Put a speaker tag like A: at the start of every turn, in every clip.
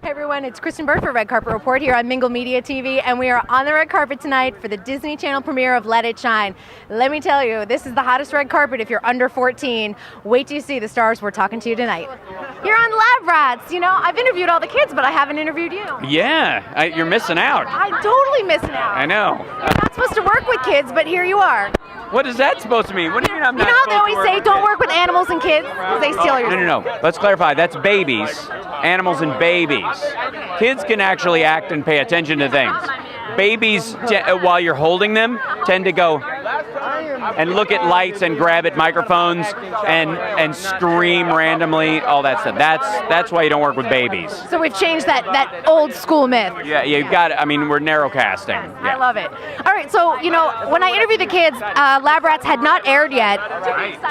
A: Hey everyone, it's Kristyn Burtt for Red Carpet Report here on Mingle Media TV, and we are on the red carpet tonight for the Disney Channel premiere of Let It Shine. Let me tell you, this is the hottest red carpet if you're under 14. Wait till you see the stars we're talking to you tonight. You're on Lab Rats. You know, I've interviewed all the kids, but I haven't interviewed you.
B: Yeah, you're missing out.
A: I'm totally missing out.
B: I know.
A: You're not supposed to work with kids, but here you are.
B: What is that supposed to mean? What do you mean I'm not
A: You know how
B: supposed
A: they always
B: to work
A: say,
B: with
A: don't
B: kids?
A: work with animals and kids? Because they steal your...
B: No. Let's clarify. That's babies. Animals and babies. Kids can actually act and pay attention to things. Babies, while you're holding them, tend to go and look at lights and grab at microphones and scream randomly, all that stuff. That's why you don't work with babies.
A: So we've changed that old school myth.
B: Yeah, you've got it. I mean, we're narrow casting. Yeah.
A: I love it. All right, so, you know, when I interviewed the kids, Lab Rats had not aired yet.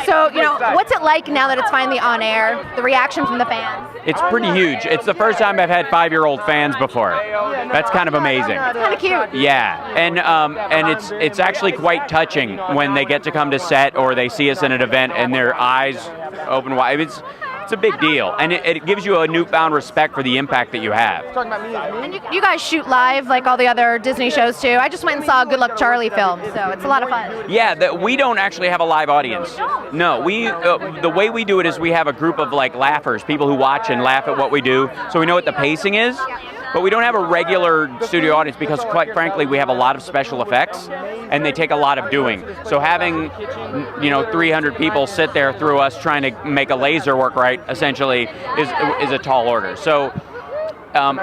A: So, you know, what's it like now that it's finally on air? The reaction from the fans?
B: It's pretty huge. It's the first time I've had 5-year-old fans before. That's kind of amazing.
A: It's kind of cute.
B: Yeah, and it's actually quite touching when they get to come to set or they see us in an event and their eyes open wide. It's a big deal, and it gives you a newfound respect for the impact that you have.
A: And you guys shoot live like all the other Disney shows too. I just went and saw a Good Luck Charlie film, so it's a lot of fun.
B: Yeah, we don't actually have a live audience. No, the way we do it is we have a group of like laughers, people who watch and laugh at what we do, so we know what the pacing is. But we don't have a regular studio audience because, quite frankly, we have a lot of special effects, and they take a lot of doing. So having, 300 people sit there through us trying to make a laser work right, essentially, is a tall order. So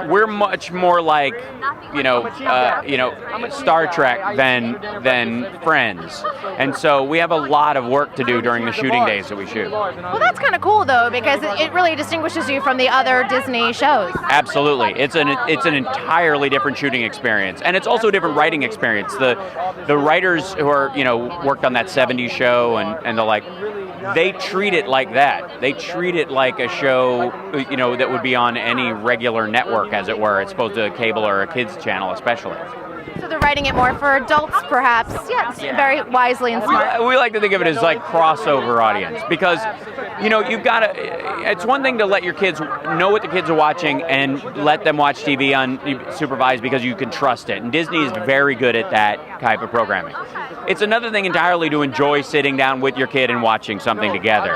B: we're much more like, Star Trek than Friends, and so we have a lot of work to do during the shooting days that we shoot.
A: Well, that's kind of cool though, because it really distinguishes you from the other Disney shows.
B: Absolutely, it's an entirely different shooting experience, and it's also a different writing experience. The writers who are worked on that '70s show and the like. They treat it like that. They treat it like a show, that would be on any regular network, as it were, as opposed to a cable or a kids channel, especially.
A: So they're writing it more for adults, perhaps. Yes, very wisely and smart.
B: We like to think of it as like crossover audience because, you've got to. It's one thing to let your kids know what the kids are watching and let them watch TV unsupervised because you can trust it. And Disney is very good at that type of programming. It's another thing entirely to enjoy sitting down with your kid and watching something together.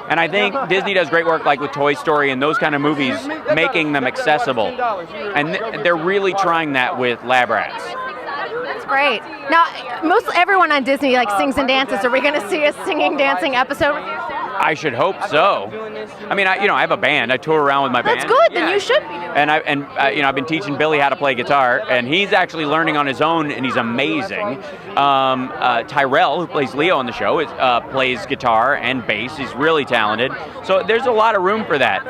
B: And I think Disney does great work, like with Toy Story and those kind of movies, making them accessible. And they're really trying that with Lab Rats.
A: That's great. Now, everyone on Disney sings and dances. Are we going to see a singing, dancing episode with you?
B: I should hope so. I mean, I have a band. I tour around with my band.
A: That's good. Then you should be doing it.
B: I've been teaching Billy how to play guitar, and he's actually learning on his own, and he's amazing. Tyrell, who plays Leo on the show, plays guitar and bass. He's really talented. So there's a lot of room for that.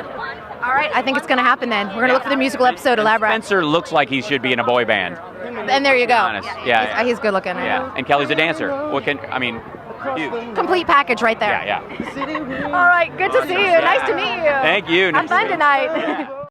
A: All right, I think it's going to happen then. We're going to look for the musical episode of Lab Rats.
B: Spencer looks like he should be in a boy band.
A: And there you go.
B: Honest. Yeah.
A: He's good looking.
B: Yeah, and Kelly's a dancer.
A: Complete package right there.
B: Yeah.
A: All right, good to see you. Nice to meet you.
B: Thank you.
A: Have fun tonight.